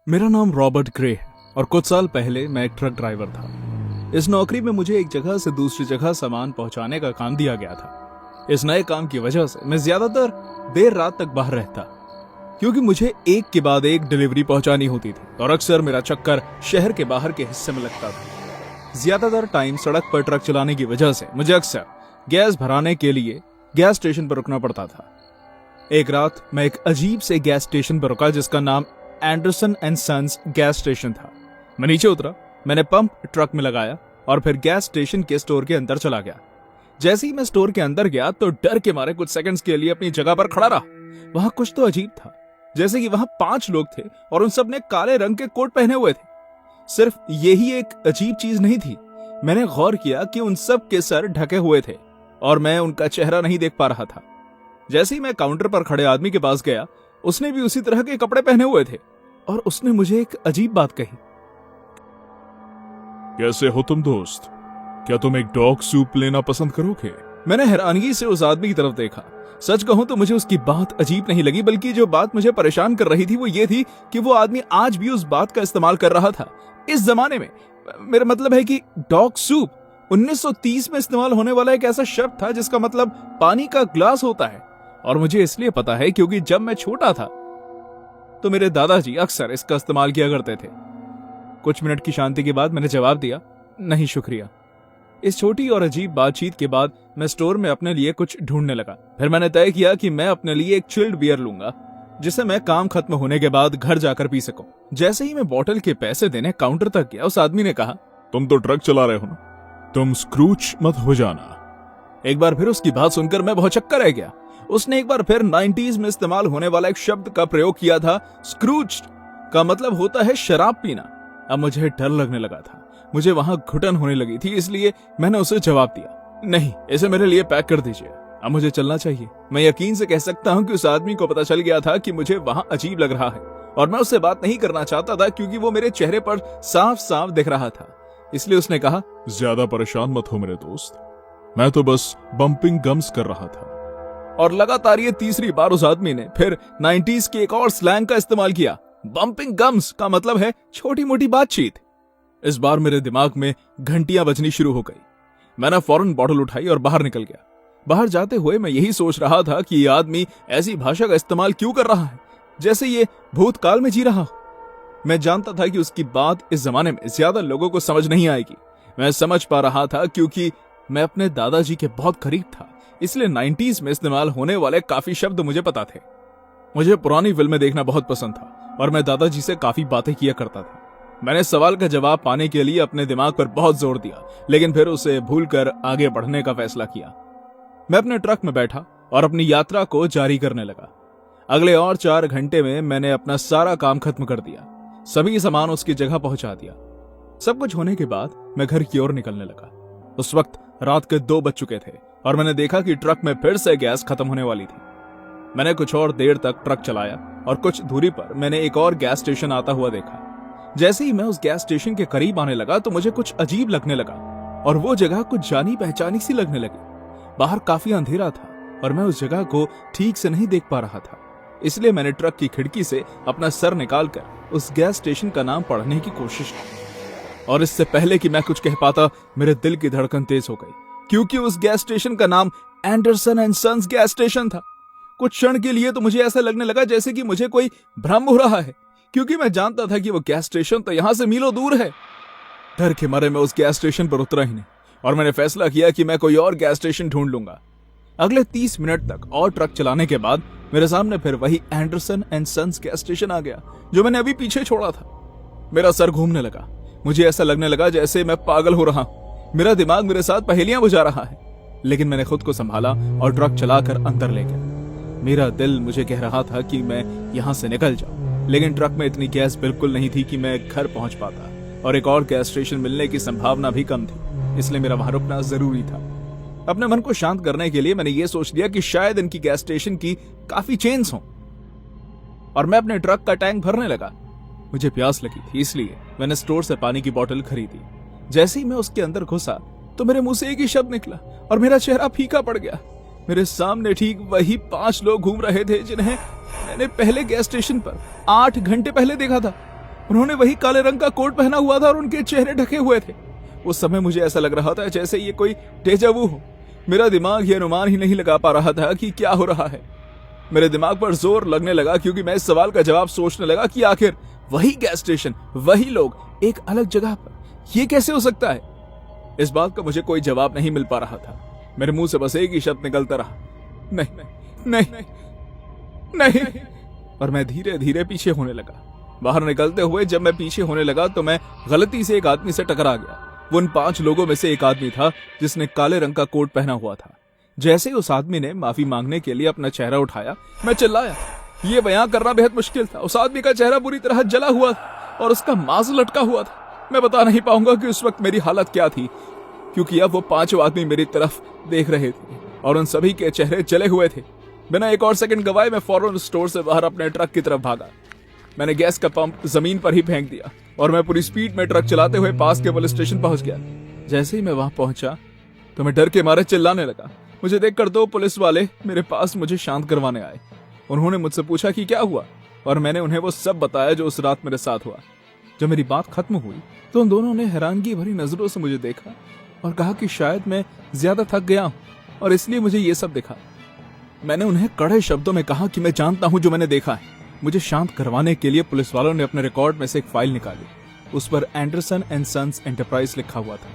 मेरा नाम Robert grey है और कुछ साल पहले मैं एक ट्रक ड्राइवर था। इस नौकरी में मुझे एक जगह से दूसरी जगह सामान पहुंचाने का काम दिया गया था। इस नए काम की वजह से मैं ज्यादातर देर रात तक बाहर रहता, क्योंकि मुझे एक के बाद एक डिलीवरी पहुंचानी होती थी और अक्सर मेरा चक्कर शहर के बाहर के हिस्से में लगता था। ज्यादातर टाइम सड़क पर ट्रक चलाने की वजह से मुझे अक्सर गैस भराने के लिए गैस स्टेशन पर रुकना पड़ता था। एक रात मैं एक अजीब से गैस स्टेशन पर रुका जिसका नाम Anderson and sons gas station था। मैं नीचे उतरा, मैंने पंप ट्रक में लगाया और फिर गैस स्टेशन के स्टोर के अंदर चला गया। जैसे ही मैं स्टोर के अंदर गया तो डर के मारे कुछ सेकंड्स के लिए अपनी जगह पर खड़ा रहा। वहां कुछ तो अजीब था, जैसे कि वहां 5 लोग थे और उन सब ने काले रंग के कोट पहने हुए थे। सिर्फ यही एक अजीब चीज नहीं थी, मैंने गौर किया कि उन सब के सर ढके हुए थे और मैं उनका चेहरा नहीं देख पा रहा था। जैसे ही मैं काउंटर पर खड़े आदमी के पास गया, उसने भी उसी तरह के कपड़े पहने हुए थे और उसने मुझे एक अजीब बात कही। कैसे हो तुम दोस्त? क्या तुम एक डॉग सूप लेना पसंद करोगे? मैंने हैरानगी से उस आदमी की तरफ देखा। सच कहूं तो मुझे उसकी बात अजीब नहीं लगी, बल्कि जो बात मुझे परेशान कर रही थी वो ये थी कि वो आदमी आज भी उस बात का इस्तेमाल कर रहा था। इस जमाने में, मेरा मतलब है कि डॉग सूप 1930 में इस्तेमाल होने वाला एक ऐसा शब्द था जिसका मतलब पानी का ग्लास होता है। और मुझे इसलिए पता है क्योंकि जब मैं छोटा था तो मेरे दादाजी अक्सर इसका इस्तेमाल किया करते थे। कुछ मिनट की शांति के बाद मैंने जवाब दिया, नहीं शुक्रिया। इस छोटी और अजीब बातचीत के बाद मैं स्टोर में अपने लिए कुछ ढूंढने लगा। फिर मैंने तय किया कि मैं अपने लिए एक चिल्ड बियर लूंगा जिसे मैं काम खत्म होने के बाद घर जाकर पी सकूं। जैसे ही मैं बोतल के पैसे देने काउंटर तक गया, उस आदमी ने कहा, तुम तो ट्रक चला रहे हो ना, तुम स्क्रूज मत हो जाना। एक बार फिर उसकी बात सुनकर मैं बहुत चक्कर रह गया। उसने एक बार फिर 90s में इस्तेमाल होने वाला एक शब्द का प्रयोग किया था। स्क्रूज का मतलब होता है शराब पीना। अब मुझे डर लगने लगा था, मुझे वहां घुटन होने लगी थी, इसलिए मैंने उसे जवाब दिया, नहीं, इसे मेरे लिए पैक कर दीजिए, अब मुझे चलना चाहिए। मैं यकीन से कह सकता हूं कि उस आदमी को पता चल गया था कि मुझे वहां अजीब लग रहा है और मैं उससे बात नहीं करना चाहता था क्योंकि वो मेरे चेहरे पर साफ साफ दिख रहा था। इसलिए उसने कहा, ज्यादा परेशान मत हो मेरे दोस्त, मैं तो बस बम्पिंग गम्स कर रहा था। और लगातार ये तीसरी बार उस आदमी ने फिर 90s के एक और स्लैंग का इस्तेमाल किया। बम्पिंग गम्स का मतलब है छोटी मोटी बातचीत। इस बार मेरे दिमाग में घंटियां बजनी शुरू हो गई। मैंने फौरन बॉटल उठाई और बाहर निकल गया। बाहर जाते हुए मैं यही सोच रहा था कि ये आदमी ऐसी भाषा का इस्तेमाल क्यों कर रहा है जैसे ये भूतकाल में जी रहा हो। मैं जानता था कि उसकी बात इस जमाने में ज्यादा लोगों को समझ नहीं आएगी। मैं समझ पा रहा था क्योंकि मैं अपने दादाजी के बहुत करीब था, इसलिए 90s में इस्तेमाल होने वाले काफी शब्द मुझे पता थे। मुझे पुरानी फिल्में देखना बहुत पसंद था और मैं दादाजी से काफी बातें किया करता था। मैंने सवाल का जवाब पाने के लिए अपने दिमाग पर बहुत जोर दिया, लेकिन फिर उसे भूलकर आगे बढ़ने का फैसला किया। मैं अपने ट्रक में बैठा और अपनी यात्रा को जारी करने लगा। अगले और 4 घंटे में मैंने अपना सारा काम खत्म कर दिया, सभी सामान उसकी जगह पहुंचा दिया। सब कुछ होने के बाद मैं घर की ओर निकलने लगा। उस वक्त रात के 2 बज चुके थे और मैंने देखा कि ट्रक में फिर से गैस खत्म होने वाली थी। मैंने कुछ और देर तक ट्रक चलाया और कुछ दूरी पर मैंने एक और गैस स्टेशन आता हुआ देखा। जैसे ही मैं उस गैस स्टेशन के करीब आने लगा तो मुझे कुछ अजीब लगने लगा और वो जगह कुछ जानी पहचानी सी लगने लगी। बाहर काफी अंधेरा था और मैं उस जगह को ठीक से नहीं देख पा रहा था, इसलिए मैंने ट्रक की खिड़की से अपना सर निकालकर उस गैस स्टेशन का नाम पढ़ने की कोशिश की। और इससे पहले कि मैं कुछ कह पाता, मेरे दिल की धड़कन तेज हो गई, क्योंकि उस गैस स्टेशन का नाम Anderson and sons gas station था। कुछ क्षण के लिए तो मुझे ऐसा लगने लगा जैसे कि मुझे कोई भ्रम हो रहा है, क्योंकि मैं जानता था कि वो गैस स्टेशन तो यहां से मीलों दूर है। डर के मारे मैं उस गैस स्टेशन पर उतरा ही नहीं और मैंने फैसला किया कि मैं कोई और गैस स्टेशन ढूंढ लूंगा। अगले 30 मिनट तक और ट्रक चलाने के बाद मेरे सामने फिर वही Anderson and sons gas station आ गया जो मैंने अभी पीछे छोड़ा था। मेरा सर घूमने लगा, मुझे ऐसा लगने लगा जैसे मैं पागल हो रहा हूं। मेरा दिमाग मेरे साथ पहेलियां बुझा रहा है, लेकिन मैंने खुद को संभाला और ट्रक चलाकर अंदर ले गया। मेरा दिल मुझे कह रहा था कि मैं यहां से निकल जाऊं, लेकिन ट्रक में इतनी गैस बिल्कुल नहीं थी कि मैं घर पहुंच पाता और एक और गैस स्टेशन मिलने की संभावना भी कम थी, इसलिए मेरा वहां रुकना जरूरी था। अपने मन को शांत करने के लिए मैंने ये सोच लिया कि शायद इनकी गैस स्टेशन की काफी चेन्स हों और मैं अपने ट्रक का टैंक भरने लगा। मुझे प्यास लगी थी, इसलिए मैंने स्टोर से पानी की बोतल खरीदी। जैसे ही मैं उसके अंदर घुसा तो मेरे मुंह से एक ही शब्द निकला और मेरा चेहरा फीका पड़ गया। मेरे सामने ठीक वही 5 लोग घूम रहे थे जिन्हें मैंने पहले गैस स्टेशन पर 8 घंटे पहले देखा था। उन्होंने वही काले रंग का कोट पहना हुआ था और उनके चेहरे ढके हुए थे। उस समय मुझे ऐसा लग रहा था जैसे ये कोई डेजा वू हो। मेरा दिमाग ये अनुमान ही नहीं लगा पा रहा था कि क्या हो रहा है। मेरे दिमाग पर जोर लगने लगा क्योंकि मैं इस सवाल का जवाब सोचने लगा कि आखिर वही गैस स्टेशन, वही लोग, एक अलग जगह पर, ये कैसे हो सकता है। इस बात का मुझे कोई जवाब नहीं मिल पा रहा था। मेरे मुंह से बस एक ही शब्द निकलता रहा, नहीं नहीं नहीं नहीं। और मैं धीरे धीरे पीछे होने लगा। बाहर निकलते हुए जब मैं पीछे होने लगा तो मैं गलती से एक आदमी से टकरा गया। वो उन 5 लोगों में से एक आदमी था जिसने काले रंग का कोट पहना हुआ था। जैसे ही उस आदमी ने माफी मांगने के लिए अपना चेहरा उठाया, मैं चिल्लाया। ये बयां करना बेहद मुश्किल था। उस आदमी का चेहरा बुरी तरह जला हुआ था और उसका मांस लटका हुआ था। मैं बता नहीं पाऊंगा कि उस वक्त मेरी हालत क्या थी, क्योंकि अब वो 5 आदमी मेरी तरफ देख रहे थे और उन सभी के चेहरे जले हुए थे। बिना एक और सेकंड गवाए मैं फौरन स्टोर से बाहर अपने ट्रक की तरफ भागा। मैंने गैस का पंप जमीन पर ही फेंक दिया और मैं पूरी स्पीड में ट्रक चलाते हुए पास के पुलिस स्टेशन पहुंच गया। जैसे ही मैं वहां पहुंचा तो मैं डर के मारे चिल्लाने लगा। मुझे देखकर 2 पुलिस वाले मेरे पास मुझे शांत करवाने आए। उन्होंने मुझसे पूछा कि क्या हुआ और मैंने उन्हें वो सब बताया जो उस रात मेरे साथ हुआ। जब मेरी बात खत्म हुई तो उन दोनों ने हैरानगी भरी नजरों से मुझे देखा और कहा कि शायद मैं ज्यादा थक गया हूं और इसलिए मुझे ये सब दिखा। मैंने उन्हें कड़े शब्दों में कहा कि मैं जानता हूं जो मैंने देखा है। मुझे शांत करवाने के लिए पुलिस वालों ने अपने रिकॉर्ड में से एक फाइल निकाली। उस पर एंडरसन एंड सन्स एंटरप्राइज लिखा हुआ था।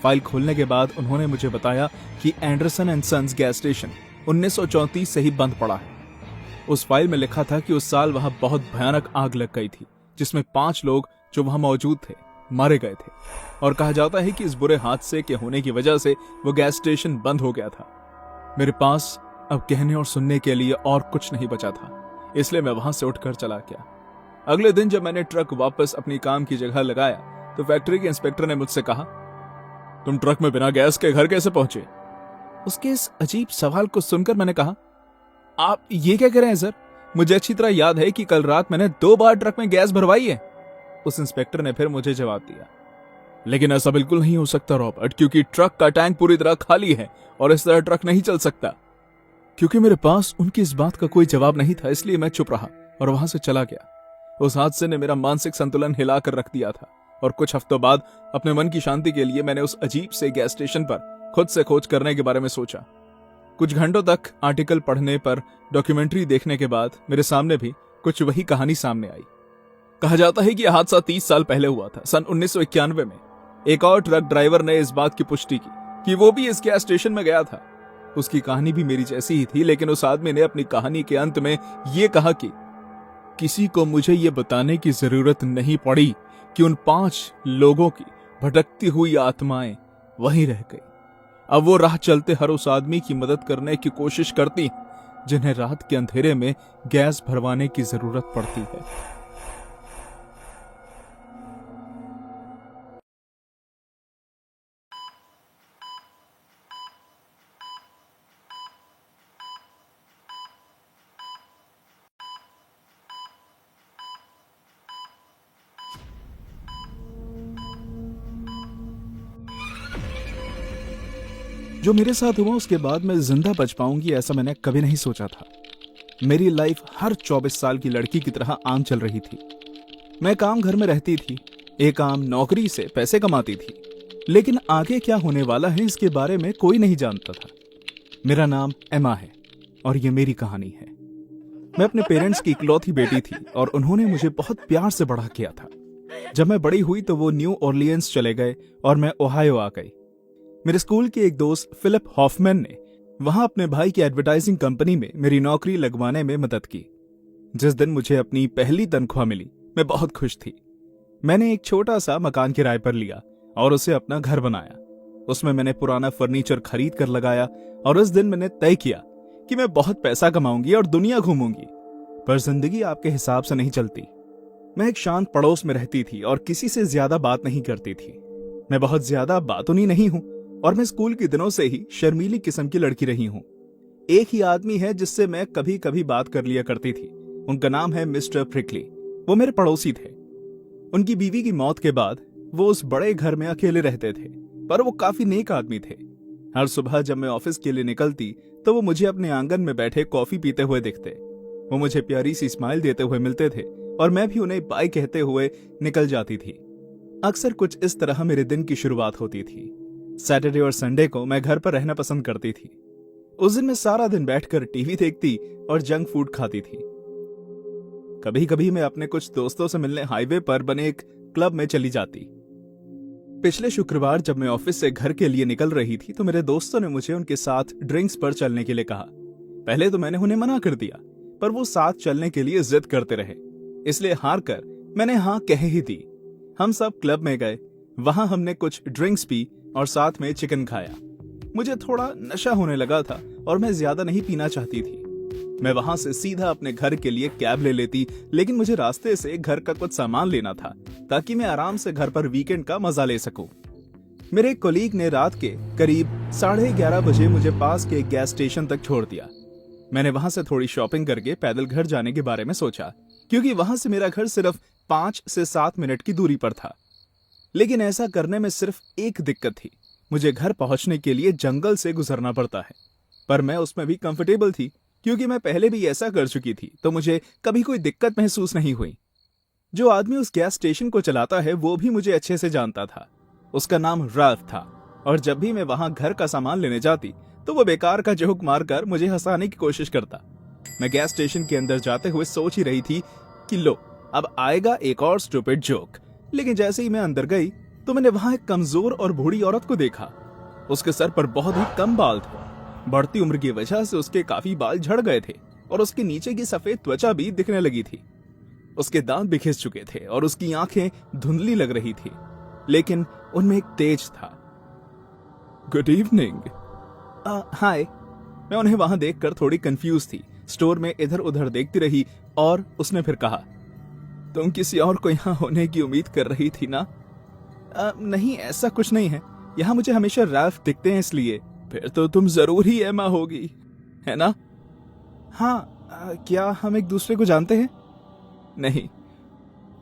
फाइल खोलने के बाद उन्होंने मुझे बताया कि Anderson and sons gas station 1934 से ही बंद पड़ा है। उस फाइल में लिखा था कि उस साल वहां बहुत भयानक आग लग गई थी, जिसमें 5 लोग जो वहां मौजूद थे मारे गए थे और कहा जाता है कि इस बुरे हादसे के होने की वजह से वो गैस स्टेशन बंद हो गया था। मेरे पास अब कहने और सुनने के लिए और कुछ नहीं बचा था, इसलिए मैं वहां से उठकर चला गया। अगले दिन जब मैंने ट्रक वापस अपनी काम की जगह लगाया तो फैक्ट्री के इंस्पेक्टर ने मुझसे कहा, तुम ट्रक में बिना गैस के घर कैसे पहुंचे? उसके इस अजीब सवाल को सुनकर मैंने कहा, आप ये क्या कर रहे हैं सर? मुझे अच्छी तरह याद है कि कल रात मैंने 2 बार ट्रक में गैस भरवाई है। उस इंस्पेक्टर ने फिर मुझे जवाब दिया, लेकिन ऐसा बिल्कुल नहीं हो सकता रॉबर्ट, क्योंकि ट्रक का टैंक पूरी तरह खाली है और इस तरह ट्रक नहीं चल सकता। क्योंकि मेरे पास उनकी इस बात का कोई जवाब नहीं था, इसलिए मैं चुप रहा और वहां से चला गया। उस हादसे ने मेरा मानसिक संतुलन हिलाकर रख दिया था और कुछ हफ्तों बाद अपने मन की शांति के लिए मैंने उस अजीब से गैस स्टेशन पर खुद से खोज करने के बारे में सोचा। कुछ घंटों तक आर्टिकल पढ़ने पर, डॉक्यूमेंट्री देखने के बाद मेरे सामने भी कुछ वही कहानी सामने आई। कहा जाता है कि यह हादसा 30 साल पहले हुआ था। सन 1991 में एक और ट्रक ड्राइवर ने इस बात की पुष्टि की कि वो भी इस गैस स्टेशन में गया था। उसकी कहानी भी मेरी जैसी ही थी, लेकिन उस आदमी ने अपनी कहानी के अंत में ये कहा कि किसी को मुझे ये बताने की जरूरत नहीं पड़ी कि उन 5 लोगों की भटकती हुई आत्माएं वहीं रह गई। अब वो राह चलते हर उस आदमी की मदद करने की कोशिश करती हैं जिन्हें रात के अंधेरे में गैस भरवाने की जरूरत पड़ती है। जो मेरे साथ हुआ उसके बाद मैं जिंदा बच पाऊंगी ऐसा मैंने कभी नहीं सोचा था। मेरी लाइफ हर 24 साल की लड़की की तरह आम चल रही थी। मैं काम घर में रहती थी, एक आम नौकरी से पैसे कमाती थी, लेकिन आगे क्या होने वाला है इसके बारे में कोई नहीं जानता था। मेरा नाम एमा है और ये मेरी कहानी है। मैं अपने पेरेंट्स की इकलौती बेटी थी और उन्होंने मुझे बहुत प्यार से बड़ा किया था। जब मैं बड़ी हुई तो वो न्यू ऑरलियंस चले गए और मैं ओहायो आ गई। मेरे स्कूल के एक दोस्त फिलिप हॉफमैन ने वहां अपने भाई की एडवर्टाइजिंग कंपनी में मेरी नौकरी लगवाने में मदद की। जिस दिन मुझे अपनी पहली तनख्वाह मिली मैं बहुत खुश थी। मैंने एक छोटा सा मकान किराए पर लिया और उसे अपना घर बनाया। उसमें मैंने पुराना फर्नीचर खरीद कर लगाया और उस दिन मैंने तय किया कि मैं बहुत पैसा कमाऊंगी और दुनिया घूमूंगी। पर जिंदगी आपके हिसाब से नहीं चलती। मैं एक शांत पड़ोस में रहती थी और किसी से ज्यादा बात नहीं करती थी। मैं बहुत ज्यादा बातूनी नहीं हूं और मैं स्कूल के दिनों से ही शर्मीली किस्म की लड़की रही हूं। एक ही आदमी है जिससे मैं कभी कभी बात कर लिया करती थी। उनका नाम है मिस्टर फ्रिकली। वो मेरे पड़ोसी थे। उनकी बीवी की मौत के बाद वो उस बड़े घर में अकेले रहते थे, पर वो काफी नेक आदमी थे। हर सुबह जब मैं ऑफिस के लिए निकलती तो वो मुझे अपने आंगन में बैठे कॉफी पीते हुए दिखते। वो मुझे प्यारी सी स्माइल देते हुए मिलते थे और मैं भी उन्हें बाय कहते हुए निकल जाती थी। अक्सर कुछ इस तरह मेरे दिन की शुरुआत होती थी। सैटरडे और संडे को मैं घर पर रहना पसंद करती थी। उस दिन मैं सारा दिन बैठकर टीवी देखती और जंक फूड खाती थी। कभी कभी मैं अपने कुछ दोस्तों से मिलने हाईवे पर बने एक क्लब में चली जाती। पिछले शुक्रवार जब मैं ऑफिस से घर के लिए निकल रही थी तो मेरे दोस्तों ने मुझे उनके साथ ड्रिंक्स पर चलने के लिए कहा। पहले तो मैंने उन्हें मना कर दिया, पर वो साथ चलने के लिए जिद करते रहे, इसलिए हार कर मैंने हाँ कह ही दी। हम सब क्लब में गए, वहां हमने कुछ ड्रिंक्स पी और साथ में चिकन खाया। मुझे थोड़ा नशा होने लगा था और मैं ज्यादा नहीं पीना चाहती थी। मैं वहां से सीधा अपने घर के लिए कैब ले लेती, लेकिन मुझे रास्ते से घर का कुछ सामान लेना था ताकि मैं आराम से घर पर वीकेंड का मजा ले सकूं। मेरे कोलीग ने रात के करीब 11:30 बजे मुझे पास के गैस स्टेशन तक छोड़ दिया। मैंने वहां से थोड़ी शॉपिंग करके पैदल घर जाने के बारे में सोचा, क्योंकि वहां से मेरा घर सिर्फ 5 से 7 मिनट की दूरी पर था। लेकिन ऐसा करने में सिर्फ एक दिक्कत थी, मुझे घर पहुंचने के लिए जंगल से गुजरना पड़ता है। पर मैं उसमें भी कंफर्टेबल थी, क्योंकि मैं पहले भी ऐसा कर चुकी थी, तो मुझे कभी कोई दिक्कत महसूस नहीं हुई। जो आदमी उस गैस स्टेशन को चलाता है वो भी मुझे अच्छे से जानता था। उसका नाम राल्फ था, और जब भी मैं वहां घर का सामान लेने जाती तो वो बेकार का जोक मारकर मुझे हंसाने की कोशिश करता। मैं गैस स्टेशन के अंदर जाते हुए सोच ही रही थी कि लो, अब आएगा एक और स्टूपिड जोक। लेकिन जैसे ही मैं अंदर गई तो मैंने वहां एक कमजोर और बूढ़ी औरत को देखा। उसके सर पर बहुत ही कम बाल थे। बढ़ती उम्र की वजह से उसके काफी बाल झड़ गए थे और उसके नीचे की सफेद त्वचा भी दिखने लगी थी। उसके दांत भी खिस चुके थे और उसकी आंखें धुंधली लग रही थी, लेकिन उनमें एक तेज था। Good evening. हाय। मैं उन्हें वहां देखकर थोड़ी कंफ्यूज थी। स्टोर में इधर उधर देखती रही और उसने फिर कहा, तुम किसी और को यहाँ होने की उम्मीद कर रही थी ना? नहीं, ऐसा कुछ नहीं है। यहाँ मुझे हमेशा राल्फ दिखते हैं इसलिए। फिर तो तुम जरूर ही एमा होगी, है ना? हाँ। क्या हम एक दूसरे को जानते हैं? नहीं,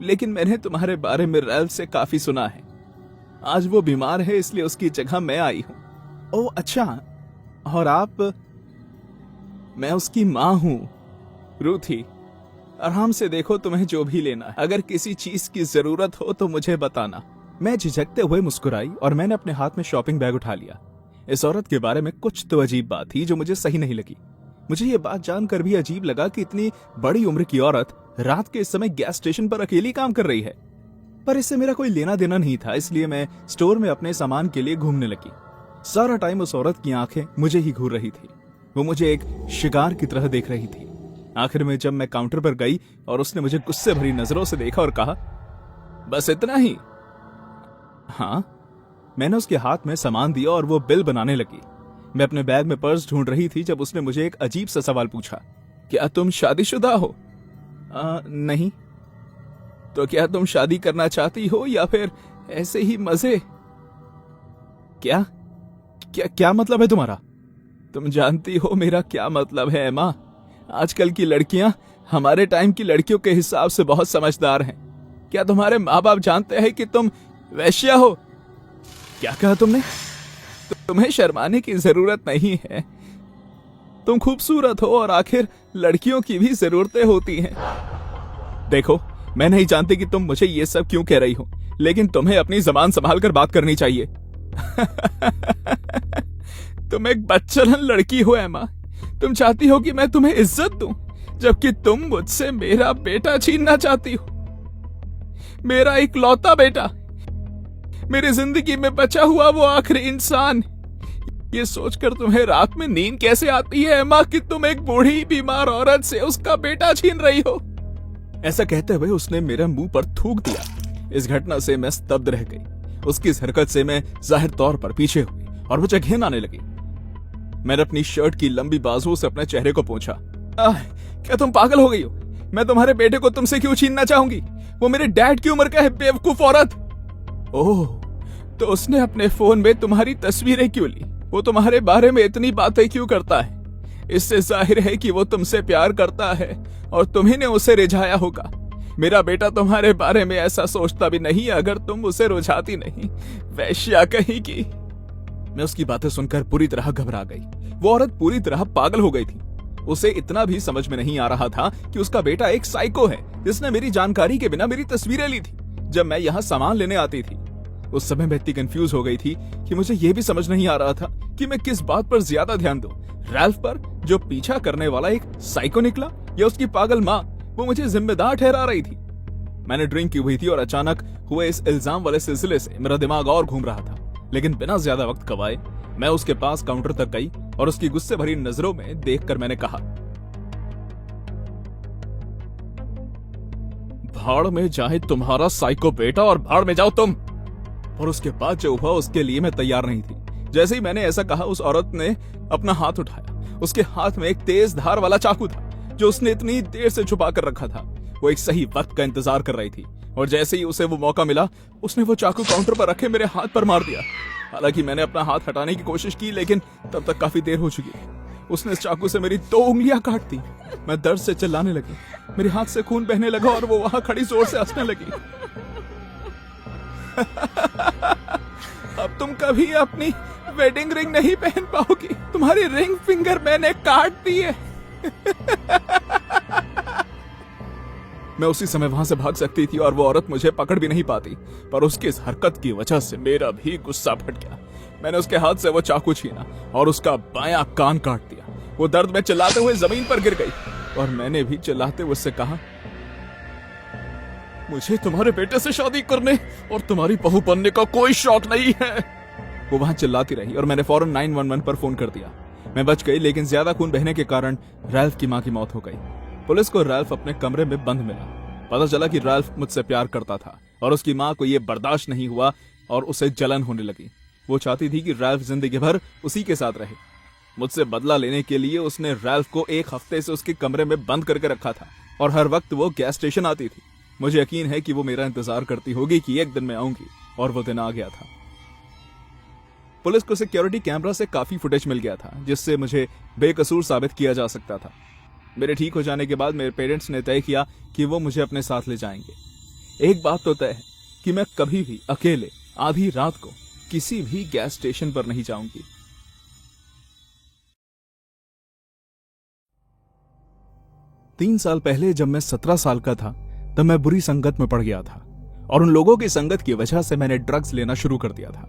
लेकिन मैंने तुम्हारे बारे में राल्फ से काफी सुना है। आज वो बीमार है, इसलिए उसकी जगह मैं आई हूँ। ओह अच्छा, और आप? मैं उसकी माँ हूँ, रूथी। आराम से देखो, तुम्हें जो भी लेना है। अगर किसी चीज की जरूरत हो तो मुझे बताना। मैं झिझकते हुए मुस्कुराई और मैंने अपने हाथ में शॉपिंग बैग उठा लिया। इस औरत के बारे में कुछ तो अजीब बात थी जो मुझे सही नहीं लगी। मुझे ये बात जानकर भी अजीब लगा कि इतनी बड़ी उम्र की औरत रात के इस समय गैस स्टेशन पर अकेली काम कर रही है। पर इससे मेरा कोई लेना देना नहीं था, इसलिए मैं स्टोर में अपने सामान के लिए घूमने लगी। सारा टाइम उस औरत की आंखें मुझे ही घूर रही थी। वो मुझे एक शिकार की तरह देख रही थी। आखिर में जब मैं काउंटर पर गई और उसने मुझे गुस्से भरी नजरों से देखा और कहा, बस इतना ही? हाँ। मैंने उसके हाथ में सामान दिया और वो बिल बनाने लगी। मैं अपने बैग में पर्स ढूंढ रही थी जब उसने मुझे एक अजीब सा सवाल पूछा, क्या तुम शादीशुदा हो? नहीं। तो क्या तुम शादी करना चाहती हो या फिर ऐसे ही मजे? क्या क्या क्या मतलब है तुम्हारा? तुम जानती हो मेरा क्या मतलब है एमा। आजकल की लड़कियां हमारे टाइम की लड़कियों के हिसाब से बहुत समझदार हैं। क्या तुम्हारे माँ बाप जानते हैं कि तुम वैश्या हो? क्या कहा तुमने? तुम्हें शर्माने की जरूरत नहीं है। तुम खूबसूरत हो और आखिर लड़कियों की भी जरूरतें होती हैं। देखो, मैं नहीं जानती कि तुम मुझे ये सब क्यों कह रही हो, लेकिन तुम्हें अपनी जबान संभाल कर बात करनी चाहिए। तुम एक बच्चलन लड़की हो एमा। तुम चाहती हो कि मैं तुम्हें इज्जत दूं, जबकि तुम मुझसे मेरा बेटा छीनना चाहती हो। मेरा इकलौता बेटा, मेरी जिंदगी में बचा हुआ वो आखिरी इंसान। ये सोचकर तुम्हें रात में नींद कैसे आती है एमा कि तुम एक बूढ़ी बीमार औरत से उसका बेटा छीन रही हो? ऐसा कहते हुए उसने मेरे मुंह पर थूक दिया। इस घटना से मैं स्तब्ध रह गई। उसकी इस हरकत से मैं जाहिर तौर पर पीछे हुई और मुझे घिन आने लगी। मैंने अपनी शर्ट की लंबी बाजुओं से अपने चेहरे को पोंछा। क्या तुम पागल हो गई हो? मैं तुम्हारे बेटे को तुमसे क्यों छीनना चाहूंगी? वो मेरे डैड की उम्र का है, बेवकूफ औरत। ओह, तो उसने अपने फोन में तुम्हारी तस्वीरें क्यों ली? वो तुम्हारे बारे में इतनी बातें क्यों करता है? इससे जाहिर है कि वो तुमसे प्यार करता है और तुम्ही ने उसे रिझाया होगा। मेरा बेटा तुम्हारे बारे में ऐसा सोचता भी नहीं अगर तुम उसे रुझाती नहीं। वैश्या कहीं की। मैं उसकी बातें सुनकर पूरी तरह घबरा गई। वो औरत पूरी तरह पागल हो गई थी। उसे इतना भी समझ में नहीं आ रहा था कि उसका बेटा एक साइको है जिसने मेरी जानकारी के बिना मेरी तस्वीरें ली थी जब मैं यहाँ सामान लेने आती थी। उस समय मैं इतनी कंफ्यूज हो गई थी कि मुझे यह भी समझ नहीं आ रहा था कि मैं किस बात पर ज्यादा ध्यान दूं, रैल्फ पर जो पीछा करने वाला एक साइको निकला, या उसकी पागल माँ वो मुझे जिम्मेदार ठहरा रही थी। मैंने ड्रिंक की हुई थी और अचानक हुए इस इल्जाम वाले सिलसिले से मेरा दिमाग और घूम रहा था, लेकिन बिना ज्यादा वक्त गवाए मैं उसके पास काउंटर तक गई और उसकी गुस्से भरी नजरों में देखकर मैंने कहा, भाड़ में जाए तुम्हारा साइको बेटा और भाड़ में जाओ तुम। और उसके बाद जो हुआ उसके लिए मैं तैयार नहीं थी। जैसे ही मैंने ऐसा कहा उस औरत ने अपना हाथ उठाया। उसके हाथ में एक तेज धार वाला चाकू था जो उसने इतनी देर से छुपा कर रखा था। वो एक सही वक्त का इंतजार कर रही थी और जैसे ही उसे वो मौका मिला उसने वो चाकू काउंटर पर रखे मेरे हाथ पर मार दिया। हालांकि मैंने अपना हाथ हटाने की कोशिश की लेकिन तब तक काफी देर हो चुकी थी। उसने इस चाकू से मेरी 2 उंगलियां काट दी। मैं दर्द से चिल्लाने लगी, मेरे हाथ से खून बहने लगा और वो वहां खड़ी जोर से हंसने लगी। अब तुम कभी अपनी वेडिंग रिंग नहीं पहन पाओगी, तुम्हारी रिंग फिंगर मैंने काट दी है। मैं उसी समय वहां से भाग सकती थी और वो औरत मुझे पकड़ भी नहीं पाती, पर उसकी इस हरकत की वजह से मेरा भी गुस्सा फट गया। मैंने उसके हाथ से वो चाकू छीना और उसका बायां कान काट दिया। वो दर्द में चिल्लाते हुए जमीन पर गिर गई और मैंने भी चिल्लाते हुए उससे कहा, मुझे तुम्हारे बेटे से शादी करने और तुम्हारी बहू बनने का कोई शौक नहीं है। वो वहां चिल्लाती रही और मैंने फौरन 911 पर फोन कर दिया। मैं बच गई लेकिन ज्यादा खून बहने के कारण रैल्फ की मां की मौत हो गई। पुलिस को रैल्फ अपने कमरे में बंद मिला। पता चला कि रैल्फ मुझसे प्यार करता था और उसकी मां को यह बर्दाश्त नहीं हुआ और उसे जलन होने लगी। वो चाहती थी कि रैल्फ जिंदगी भर उसी के साथ रहे। मुझसे बदला लेने के लिए उसने रैल्फ को 1 हफ्ते से उसके कमरे में बंद करके रखा था और हर वक्त वो गैस स्टेशन आती थी। मुझे यकीन है कि वो मेरा इंतजार करती होगी कि एक दिन मैं आऊंगी, और वो दिन आ गया था। पुलिस को सिक्योरिटी कैमरा से काफी फुटेज मिल गया था जिससे मुझे बेकसूर साबित किया जा सकता था। मेरे ठीक हो जाने के बाद मेरे पेरेंट्स ने तय किया कि वो मुझे अपने साथ ले जाएंगे। एक बात तो तय है कि मैं कभी भी अकेले आधी रात को किसी भी गैस स्टेशन पर नहीं जाऊंगी। तीन साल पहले जब मैं 17 साल का था तब मैं बुरी संगत में पड़ गया था और उन लोगों की संगत की वजह से मैंने ड्रग्स लेना शुरू कर दिया था।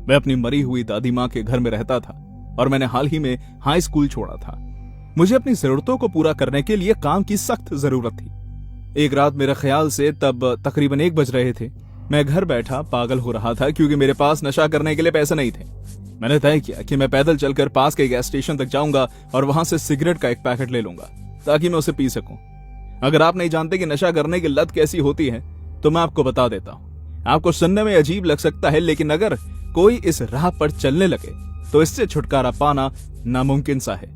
मैं अपनी मरी हुई दादी मां के घर में रहता था और मैंने हाल ही में हाई स्कूल छोड़ा था। मुझे अपनी जरूरतों को पूरा करने के लिए काम की सख्त जरूरत थी। एक रात मेरे ख्याल से तब तकरीबन 1 बज रहे थे। मैं घर बैठा पागल हो रहा था क्योंकि मेरे पास नशा करने के लिए पैसे नहीं थे। मैंने तय किया कि मैं पैदल चलकर पास के गैस स्टेशन तक जाऊंगा और वहां से सिगरेट का एक पैकेट ले लूंगा ताकि मैं उसे पी सकूं। अगर आप नहीं जानते कि नशा करने की लत कैसी होती है तो मैं आपको बता देता हूं। आपको सुनने में अजीब लग सकता है लेकिन अगर कोई इस राह पर चलने लगे तो इससे छुटकारा पाना नामुमकिन सा है।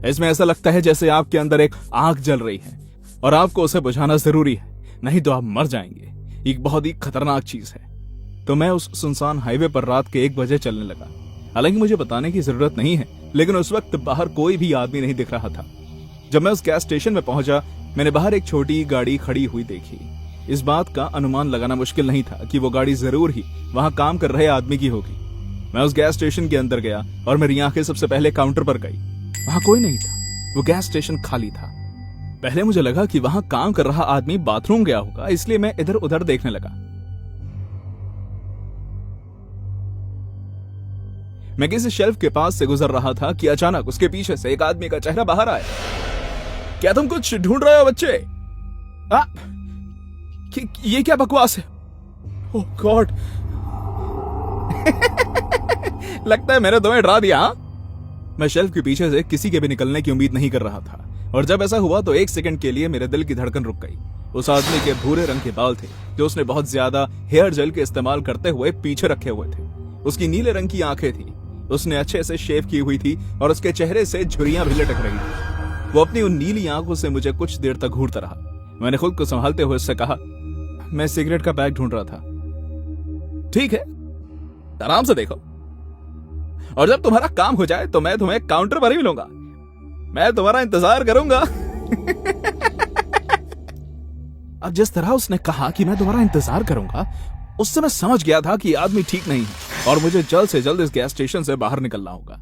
इसमें ऐसा लगता है जैसे आपके अंदर एक आग जल रही है और आपको उसे बुझाना जरूरी है, नहीं तो आप मर जाएंगे। एक बहुत ही खतरनाक चीज है। तो मैं उस सुनसान हाईवे पर रात के 1 बजे चलने लगा। हालांकि मुझे बताने की जरूरत नहीं है लेकिन उस वक्त बाहर कोई भी आदमी नहीं दिख रहा था। जब मैं उस गैस स्टेशन में पहुंचा मैंने बाहर एक छोटी गाड़ी खड़ी हुई देखी। इस बात का अनुमान लगाना मुश्किल नहीं था कि वो गाड़ी जरूर ही वहां काम कर रहे आदमी की होगी। मैं उस गैस स्टेशन के अंदर गया और मेरी आंखें सबसे पहले काउंटर पर गई। वहां कोई नहीं था। वो गैस स्टेशन खाली था। पहले मुझे लगा कि वहां काम कर रहा आदमी बाथरूम गया होगा, इसलिए मैं इधर उधर देखने लगा। मैं किसी शेल्फ के पास से गुजर रहा था कि अचानक उसके पीछे से एक आदमी का चेहरा बाहर आया। क्या तुम कुछ ढूंढ रहे हो बच्चे? ये क्या बकवास है? ओह गॉड, लगता है मैंने तुम्हें डरा दिया। मैं शेल्फ के पीछे से किसी के भी निकलने की उम्मीद नहीं कर रहा था और जब ऐसा हुआ तो 1 सेकंड के लिए मेरे दिल की धड़कन रुक गई। उस आदमी के भूरे रंग के बाल थे जो उसने बहुत ज्यादा हेयर जेल के इस्तेमाल करते हुए पीछे रखे हुए थे। उसकी नीले रंग की आंखें थी। उसने अच्छे से शेव की हुई थी और उसके चेहरे से झुर्रियां भी लटक रही थी। वो अपनी उन नीली आंखों से मुझे कुछ देर तक घूरता रहा। मैंने खुद को संभालते हुए उससे कहा, मैं सिगरेट का पैक ढूंढ रहा था। ठीक है, आराम से देखो, और जब तुम्हारा काम हो जाए तो मैं तुम्हें काउंटर पर ही मिलूंगा। मैं तुम्हारा इंतजार करूंगा। अब जिस तरह उसने कहा कि मैं तुम्हारा इंतजार करूंगा, उससे मैं समझ गया था कि आदमी ठीक नहीं है और मुझे जल्द से जल्द इस गैस स्टेशन से बाहर निकलना होगा।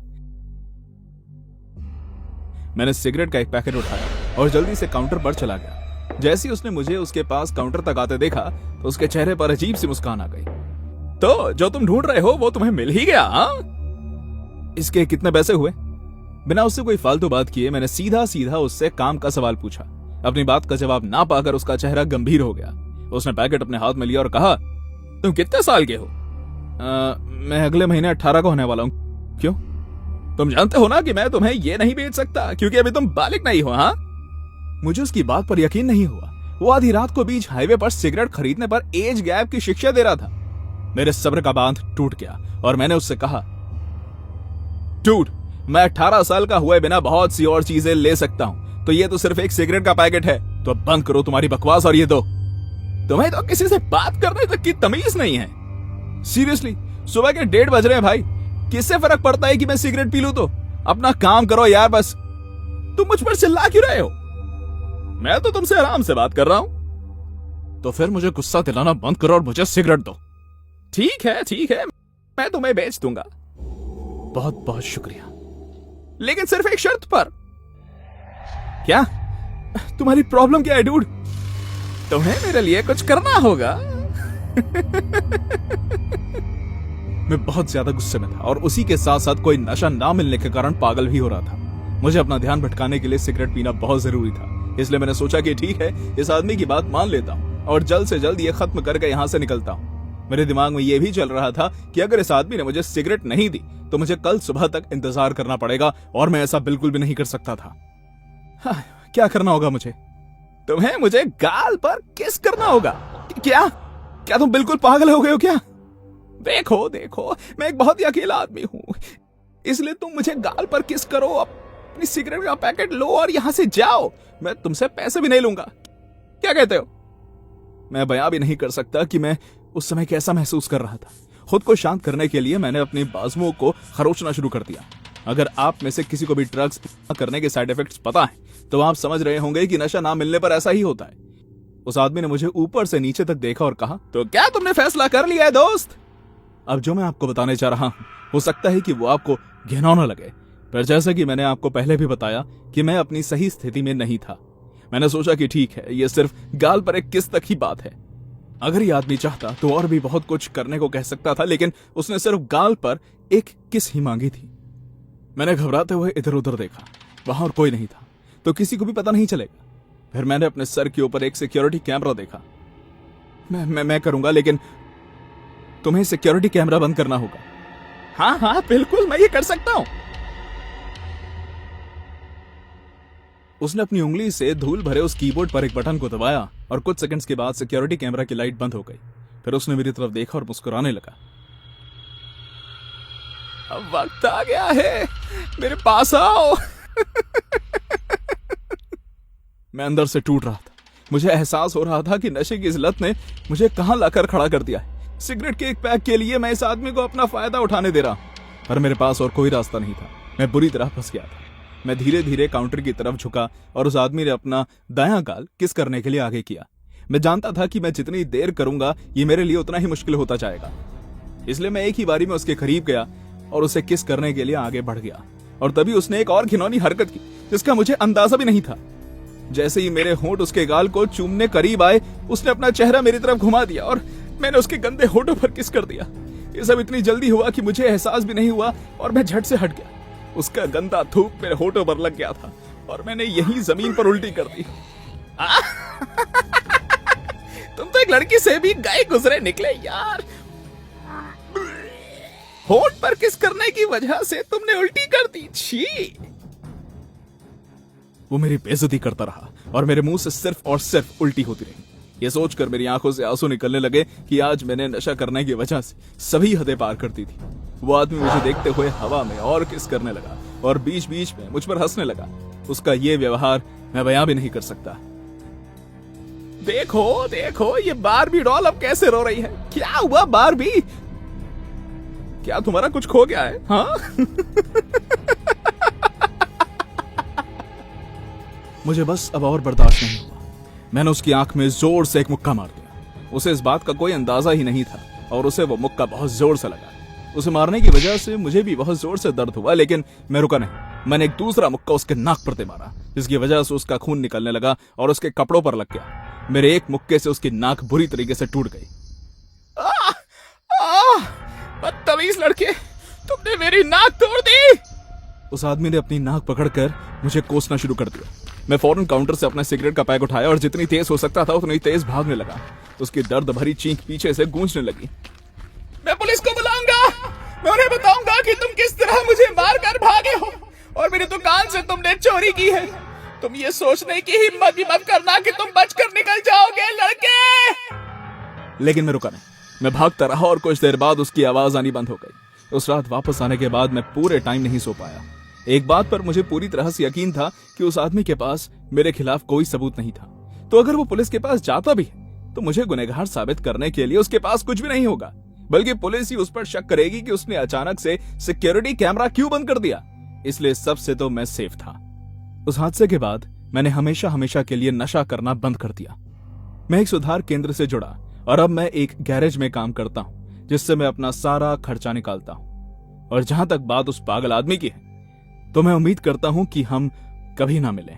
मैंने सिगरेट का एक पैकेट उठाया और जल्दी से काउंटर पर चला गया। जैसे ही उसने मुझे उसके पास काउंटर तक आते देखा तो उसके चेहरे पर अजीब सी मुस्कान आ गई। तो जो तुम ढूंढ रहे हो वो तुम्हें मिल ही गया, हाँ? इसके कितने पैसे हुए? बिना उससे कोई फालतू बात किए मैंने सीधा सीधा उससे काम का सवाल पूछा। अपनी बात का जवाब ना पाकर उसका चेहरा गंभीर हो गया। उसने पैकेट अपने हाथ में लिया और कहा, तुम कितने साल के हो? मैं अगले महीने 18 का होने वाला हूं। क्यों? तुम जानते हो ना कि मैं तुम्हें ये नहीं बेच सकता क्योंकि अभी तुम बालिग नहीं हो, हाँ? मुझे उसकी बात पर यकीन नहीं हुआ। वो आधी रात को बीच हाईवे पर सिगरेट खरीदने पर एज गैप की शिक्षा दे रहा था। मेरे सब्र का बांध टूट गया और मैंने उससे कहा, डूड, मैं 18 साल का हुए बिना बहुत सी और चीजें ले सकता हूं, तो ये तो सिर्फ एक सिगरेट का पैकेट है। तो अब बंद करो तुम्हारी बकवास और ये दो। तुम्हें तो किसी से बात करने तक की तमीज नहीं है। सीरियसली, सुबह के 1:30 बज रहे हैं भाई। किससे फर्क पड़ता है कि मैं सिगरेट पी लूं? तो अपना काम करो यार बस। तुम मुझ पर चिल्ला क्यों रहे हो? मैं तो तुमसे आराम से बात कर रहा हूं। तो फिर मुझे गुस्सा दिलाना बंद करो और मुझे सिगरेट दो। ठीक है, मैं तुम्हें बेच दूंगा। बहुत बहुत शुक्रिया, लेकिन सिर्फ एक शर्त पर। क्या? तुम्हारी प्रॉब्लम क्या है डूड? तुम्हें मेरे लिए कुछ करना होगा। मैं बहुत ज्यादा गुस्से में था और उसी के साथ साथ कोई नशा ना मिलने के कारण पागल भी हो रहा था। मुझे अपना ध्यान भटकाने के लिए सिगरेट पीना बहुत जरूरी था, इसलिए मैंने सोचा कि ठीक है, इस आदमी की बात मान लेता हूँ और जल्द से जल्द ये खत्म करके यहाँ से निकलता हूँ। मेरे दिमाग में यह भी चल रहा था कि अगर इस आदमी ने मुझे सिगरेट नहीं दी तो मुझे कल सुबह तक इंतजार करना पड़ेगा और मैं ऐसा बिल्कुल भी नहीं कर सकता था। हाँ, क्या करना होगा मुझे? तुम्हें मुझे गाल पर किस करना होगा। क्या तुम बिल्कुल पागल हो गए हो क्या? देखो, मैं एक बहुत ही अकेला आदमी हूं, इसलिए तुम मुझे गाल पर किस करो, अपनी सिगरेट का पैकेट लो और यहां से जाओ। मैं तुमसे पैसे भी नहीं लूंगा। क्या कहते हो? मैं बयां भी नहीं कर सकता कि मैं उस समय कैसा महसूस कर रहा था। खुद को शांत करने के लिए मैंने अपनी बाजुओं को खरोचना शुरू कर दिया। अगर आप में से किसी को भी ड्रग्स करने के साइड इफेक्ट्स पता है तो आप समझ रहे होंगे कि नशा ना मिलने पर ऐसा ही होता है। उस आदमी ने मुझे ऊपर से नीचे तक देखा और कहा, तो क्या तुमने फैसला कर लिया है दोस्त? अब जो मैं आपको बताने जा रहा हूं हो सकता है कि वो आपको घिनौना लगे, पर जैसा कि मैंने आपको पहले भी बताया कि मैं अपनी सही स्थिति में नहीं था। मैंने सोचा कि ठीक है, ये सिर्फ गाल पर एक किस तक ही बात है। अगर ये आदमी चाहता तो और भी बहुत कुछ करने को कह सकता था, लेकिन उसने सिर्फ गाल पर एक किस ही मांगी थी। मैंने घबराते हुए इधर उधर देखा, वहां और कोई नहीं था, तो किसी को भी पता नहीं चलेगा। फिर मैंने अपने सर के ऊपर एक सिक्योरिटी कैमरा देखा। मैं करूंगा, लेकिन तुम्हें सिक्योरिटी कैमरा बंद करना होगा। हाँ, बिल्कुल, मैं ये कर सकता हूं। उसने अपनी उंगली से धूल भरे उस कीबोर्ड पर एक बटन को दबाया और कुछ सेकंड्स के बाद सिक्योरिटी कैमरा की लाइट बंद हो गई। फिर उसने मेरी तरफ देखा और मुस्कुराने लगा। अब वक्त आ गया है, मेरे पास आओ। मैं अंदर से टूट रहा था। मुझे एहसास हो रहा था कि नशे की इस लत ने मुझे कहां लाकर खड़ा कर दिया है। सिगरेट के एक पैक के लिए मैं इस आदमी को अपना फायदा उठाने दे रहा हूं, पर मेरे पास और कोई रास्ता नहीं था। मैं बुरी तरह फंस गया था। मैं धीरे धीरे काउंटर की तरफ झुका और उस आदमी ने अपना दायां गाल किस करने के लिए आगे किया। मैं जानता था कि मैं जितनी देर करूंगा ये मेरे लिए उतना ही मुश्किल होता जाएगा, इसलिए मैं एक ही बारी में उसके करीब गया और उसे किस करने के लिए आगे बढ़ गया। और तभी उसने एक और घिनौनी हरकत की जिसका मुझे अंदाजा भी नहीं था। जैसे ही मेरे होंठ उसके गाल को चूमने करीब आए, उसने अपना चेहरा मेरी तरफ घुमा दिया और मैंने उसके गंदे होठों पर किस कर दिया। ये सब इतनी जल्दी हुआ कि मुझे एहसास भी नहीं हुआ और मैं झट से हट गया। उसका गंदा थूक मेरे होठों पर लग गया था और मैंने यही जमीन पर उल्टी कर दी। तुम तो एक लड़की से भी गए गुजरे निकले यार। होठ पर किस करने की वजह से तुमने उल्टी कर दी। छी। वो मेरी बेइज्जती करता रहा और मेरे मुंह से सिर्फ और सिर्फ उल्टी होती रही। ये सोचकर मेरी आंखों से आंसू निकलने लगे कि आज मैंने नशा करने की वजह से सभी हदें पार कर दी थी। वो आदमी मुझे देखते हुए हवा में और किस करने लगा और बीच बीच में मुझ पर हंसने लगा। उसका ये व्यवहार मैं बयां भी नहीं कर सकता। देखो ये बारबी डॉल अब कैसे रो रही है। क्या हुआ बारबी? क्या तुम्हारा कुछ खो गया है? हाँ? मुझे बस अब और बर्दाश्त नहीं हुआ। मैंने उसकी आंख में जोर से एक मुक्का मार दिया। उसे इस बात का कोई अंदाजा ही नहीं था और उसे वो मुक्का बहुत जोर से लगा। उसे मारने की वजह से मुझे भी बहुत जोर से दर्द हुआ, लेकिन मैं रुका नहीं। मैंने एक दूसरा मुक्का उसके नाक पर दे मारा, जिसकी वजह से उसका खून निकलने लगा और उसके कपड़ों पर लग गया। मेरे एक मुक्के से उसकी नाक बुरी तरीके से टूट गई। बदतमीज लड़के, तुमने मेरी नाक तोड़ दी। उस आदमी ने अपनी नाक पकड़कर मुझे कोसना शुरू कर दिया। मैं फौरन काउंटर से अपना सिगरेट का पैक उठाया और जितनी तेज हो सकता था उतनी तेज भागने लगा। उसकी दर्द भरी चीख पीछे से गूंजने लगी। मैं पुलिस को बुलाऊंगा, मैं उन्हें बताऊंगा कि तुम किस तरह मुझे मारकर भागे हो और मेरी दुकान से तुमने चोरी की है। तुम ये सोचने की हिम्मत भी मत करना कि तुम बचकर निकल जाओगे लड़के। लेकिन मैं रुका नहीं, मैं भागता रहा और कुछ देर बाद उसकी आवाज आनी बंद हो गई। उस रात वापस आने के बाद मैं पूरे टाइम नहीं सो पाया। एक बात पर मुझे पूरी तरह से यकीन था कि उस आदमी के पास मेरे खिलाफ कोई सबूत नहीं था, तो अगर वो पुलिस के पास जाता भी है तो मुझे गुनहगार साबित करने के लिए उसके पास कुछ भी नहीं होगा, बल्कि पुलिस ही उस पर शक करेगी कि उसने अचानक से सिक्योरिटी कैमरा क्यों बंद कर दिया। इसलिए सबसे तो मैं सेफ था। उस हादसे के बाद मैंने हमेशा हमेशा के लिए नशा करना बंद कर दिया। मैं एक सुधार केंद्र से जुड़ा और अब मैं एक गैरेज में काम करता हूं, जिससे मैं अपना सारा खर्चा निकालता हूं। और जहां तक बात उस पागल आदमी की है, तो मैं उम्मीद करता हूं कि हम कभी ना मिलें।